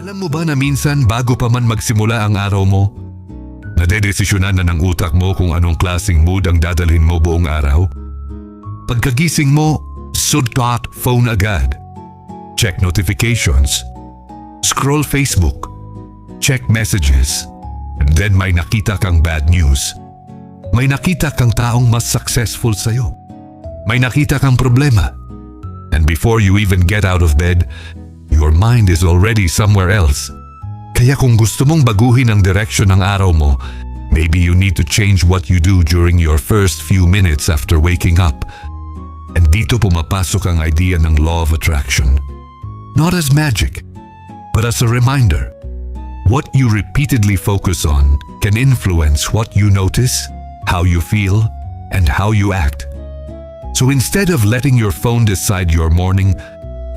Alam mo ba na minsan bago pa man magsimula ang araw mo, nadedesisyonan na ng utak mo kung anong klaseng mood ang dadalhin mo buong araw? Pagkagising mo, sudtot phone agad. Check notifications. Scroll Facebook. Check messages. And then may nakita kang bad news. May nakita kang taong mas successful sa'yo. May nakita kang problema. And before you even get out of bed, your mind is already somewhere else. Kaya kung gusto mong baguhin ang direksyon ng araw mo, maybe you need to change what you do during your first few minutes after waking up. And dito pumapasok ang idea ng law of attraction. Not as magic, but as a reminder. What you repeatedly focus on can influence what you notice, how you feel, and how you act. So instead of letting your phone decide your morning,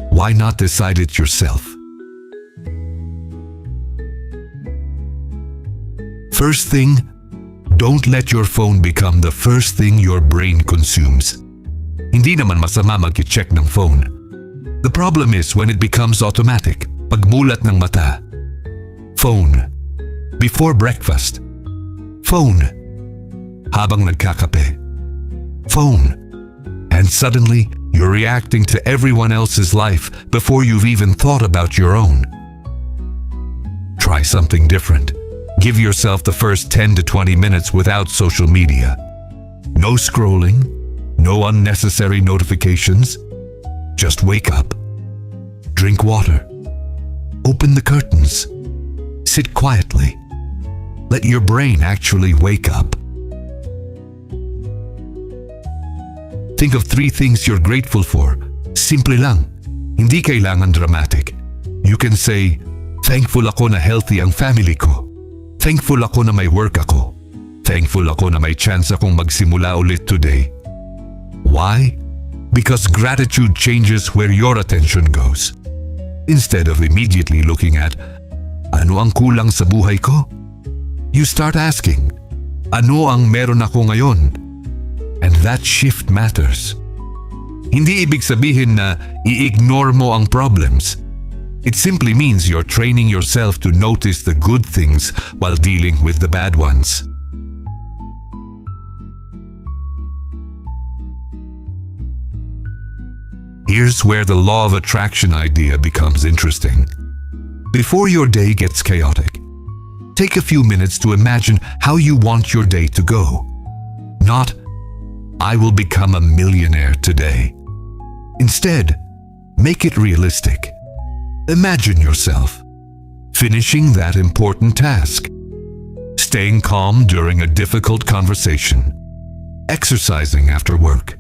why not decide it yourself? First thing, don't let your phone become the first thing your brain consumes. Hindi naman masama mag-check ng phone. The problem is when it becomes automatic, pagmulat ng mata. Phone. Before breakfast. Phone. Habang nagkakape. Phone. And suddenly, you're reacting to everyone else's life before you've even thought about your own. Try something different. Give yourself the first 10 to 20 minutes without social media. No scrolling, no unnecessary notifications. Just wake up. Drink water. Open the curtains. Sit quietly. Let your brain actually wake up. Think of 3 things you're grateful for. Simple lang. Hindi kailangan dramatic. You can say, thankful ako na healthy ang family ko. Thankful ako na may work ako. Thankful ako na may chance akong magsimula ulit today. Why? Because gratitude changes where your attention goes. Instead of immediately looking at, ano ang kulang sa buhay ko? You start asking, ano ang meron ako ngayon? And that shift matters. Hindi ibig sabihin na i-ignore mo ang problems. It simply means you're training yourself to notice the good things while dealing with the bad ones. Here's where the law of attraction idea becomes interesting. Before your day gets chaotic, take a few minutes to imagine how you want your day to go. Not, I will become a millionaire today. Instead, make it realistic. Imagine yourself finishing that important task, staying calm during a difficult conversation, exercising after work,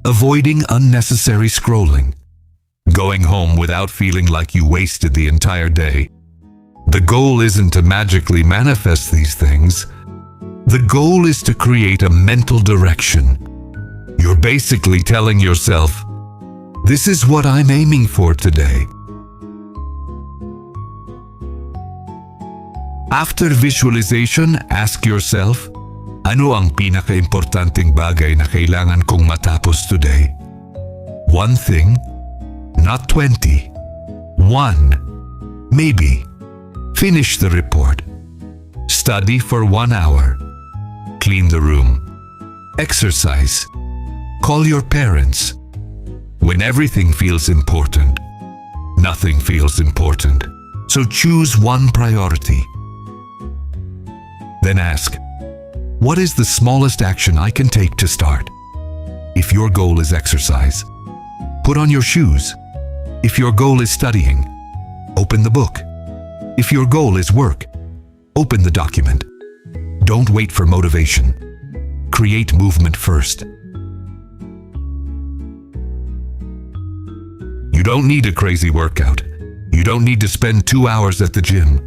avoiding unnecessary scrolling, going home without feeling like you wasted the entire day. The goal isn't to magically manifest these things. The goal is to create a mental direction. You're basically telling yourself, this is what I'm aiming for today. After visualization, ask yourself, ano ang pinaka-importanting bagay na kailangan kong matapos today? 1 thing, not 20. 1. Maybe. Finish the report. Study for 1 hour. Clean the room. Exercise. Call your parents. When everything feels important, nothing feels important. So choose one priority. Then ask, what is the smallest action I can take to start? If your goal is exercise, put on your shoes. If your goal is studying, open the book. If your goal is work, open the document. Don't wait for motivation. Create movement first. You don't need a crazy workout. You don't need to spend 2 hours at the gym.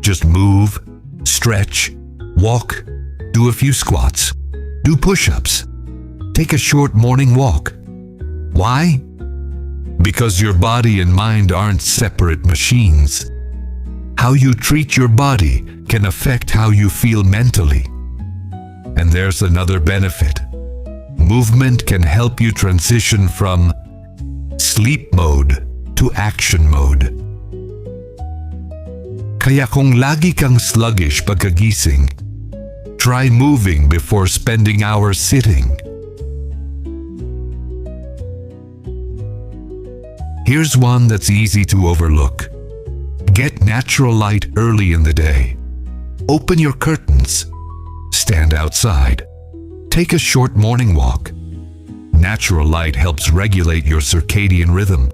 Just move, stretch, walk, do a few squats, do push-ups, take a short morning walk. Why? Because your body and mind aren't separate machines. How you treat your body can affect how you feel mentally. And there's another benefit. Movement can help you transition from sleep mode to action mode. Kaya kung lagi kang sluggish pagkagising, try moving before spending hours sitting. Here's one that's easy to overlook. Get natural light early in the day. Open your curtains. Stand outside. Take a short morning walk. Natural light helps regulate your circadian rhythm,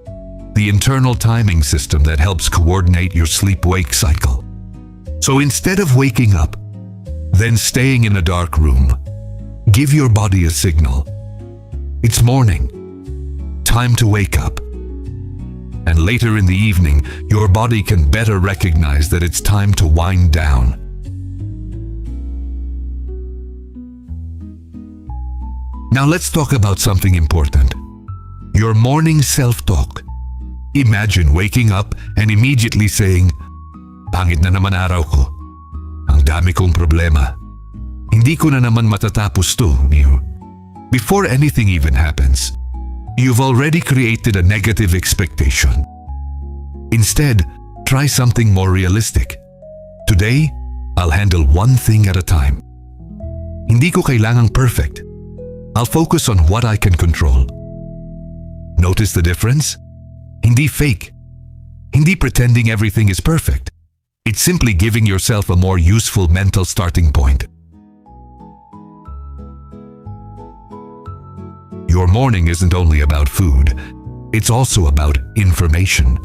the internal timing system that helps coordinate your sleep-wake cycle. So instead of waking up, then staying in a dark room, give your body a signal. It's morning. Time to wake up. And later in the evening, your body can better recognize that it's time to wind down. Now let's talk about something important. Your morning self-talk. Imagine waking up and immediately saying, "Pangit na naman araw ko. Ang dami kong problema. Hindi ko na naman matatapos to." Before anything even happens, you've already created a negative expectation. Instead, try something more realistic. Today, I'll handle one thing at a time. Hindi ko kailangang perfect. I'll focus on what I can control. Notice the difference? Hindi fake. Hindi pretending everything is perfect. It's simply giving yourself a more useful mental starting point. Your morning isn't only about food. It's also about information.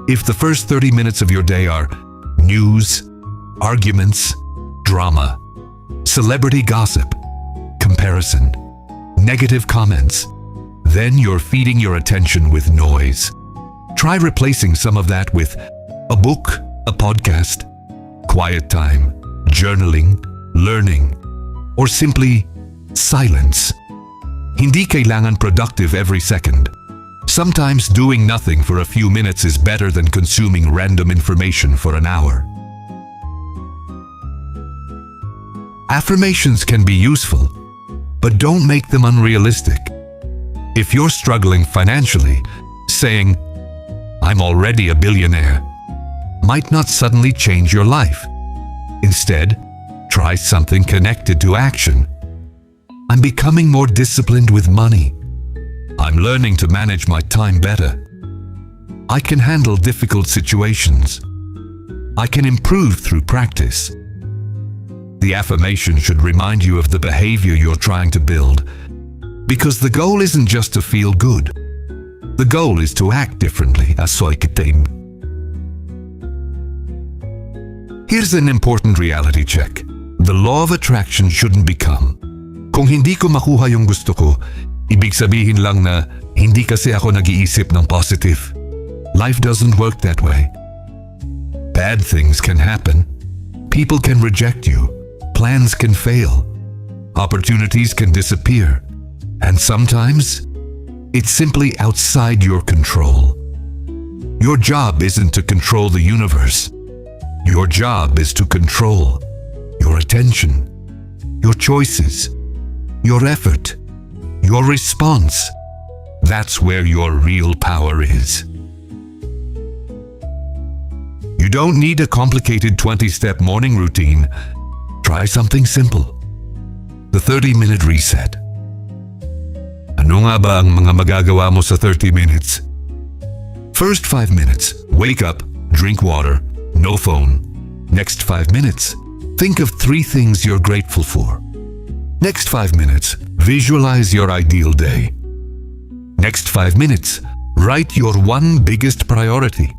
If the first 30 minutes of your day are news, arguments, drama, celebrity gossip, comparison, negative comments, then you're feeding your attention with noise. Try replacing some of that with a book, a podcast, quiet time, journaling, learning, or simply silence. Hindi kailangan productive every second. Sometimes doing nothing for a few minutes is better than consuming random information for an hour. Affirmations can be useful, but don't make them unrealistic. If you're struggling financially, saying, "I'm already a billionaire," might not suddenly change your life. Instead, try something connected to action. "I'm becoming more disciplined with money. I'm learning to manage my time better. I can handle difficult situations. I can improve through practice." The affirmation should remind you of the behavior you're trying to build, because the goal isn't just to feel good. The goal is to act differently. Here's an important reality check. The law of attraction shouldn't become, "Kung hindi ko makuha yung gusto ko, ibig sabihin lang na hindi kasi ako nag-iisip ng positive." Life doesn't work that way. Bad things can happen. People can reject you. Plans can fail. Opportunities can disappear. And sometimes, it's simply outside your control. Your job isn't to control the universe. Your job is to control your attention, your choices, your effort, your response. That's where your real power is. You don't need a complicated 20-step morning routine. Try something simple. The 30-minute reset. Ano nga ba ang mga magagawa mo sa 30 minutes? First 5 minutes, wake up, drink water, no phone. Next 5 minutes, think of 3 things you're grateful for. Next 5 minutes, visualize your ideal day. Next 5 minutes, write your one biggest priority.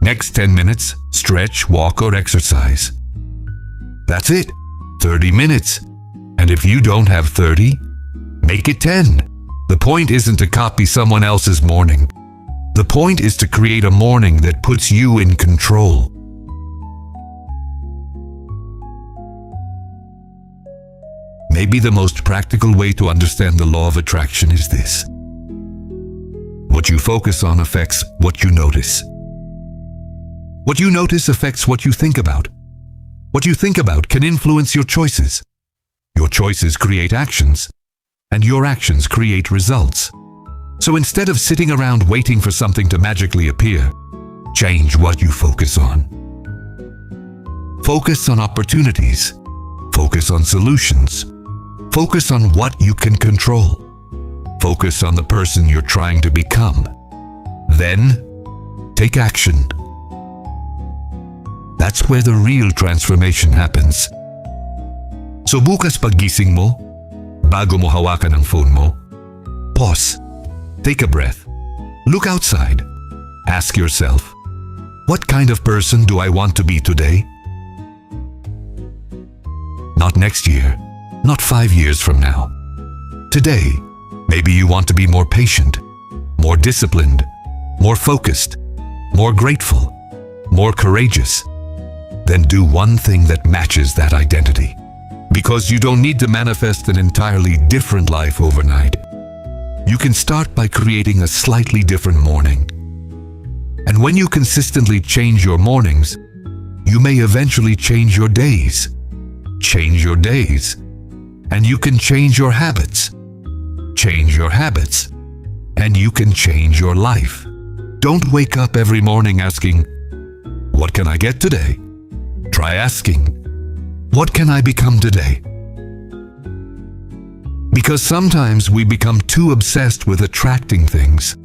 Next 10 minutes, stretch, walk, or exercise. That's it, 30 minutes. And if you don't have 30, make it 10. The point isn't to copy someone else's morning. The point is to create a morning that puts you in control. Maybe the most practical way to understand the law of attraction is this. What you focus on affects what you notice. What you notice affects what you think about. What you think about can influence your choices. Your choices create actions, and your actions create results. So instead of sitting around waiting for something to magically appear, change what you focus on. Focus on opportunities. Focus on solutions. Focus on what you can control. Focus on the person you're trying to become. Then, take action. That's where the real transformation happens. So bukas paggising mo, bago mo hawakan ang phone mo, pause, take a breath, look outside, ask yourself, what kind of person do I want to be today? Not next year, not 5 years from now. Today, maybe you want to be more patient, more disciplined, more focused, more grateful, more courageous. Then do one thing that matches that identity. Because you don't need to manifest an entirely different life overnight. You can start by creating a slightly different morning. And when you consistently change your mornings, you may eventually change your days. Change your days, and you can change your habits. Change your habits, and you can change your life. Don't wake up every morning asking, what can I get today? Try asking, what can I become today? Because sometimes we become too obsessed with attracting things,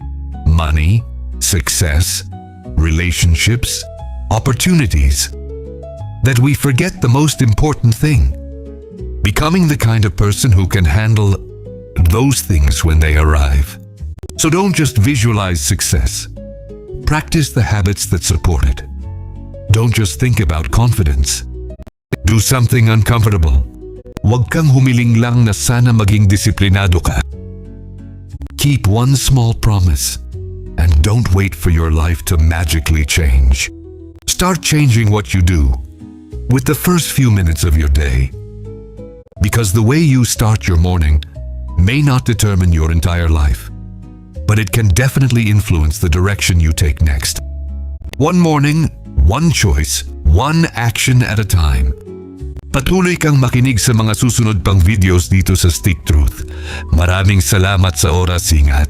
money, success, relationships, opportunities, that we forget the most important thing, becoming the kind of person who can handle those things when they arrive. So don't just visualize success. Practice the habits that support it. Don't just think about confidence. Do something uncomfortable. Huwag kang humiling lang na sana maging disiplinado ka. Keep one small promise and don't wait for your life to magically change. Start changing what you do with the first few minutes of your day. Because the way you start your morning may not determine your entire life, but it can definitely influence the direction you take next. One morning, one choice, one action at a time. Patuloy kang makinig sa mga susunod pang videos dito sa Stick Truth. Maraming salamat sa oras, ingat.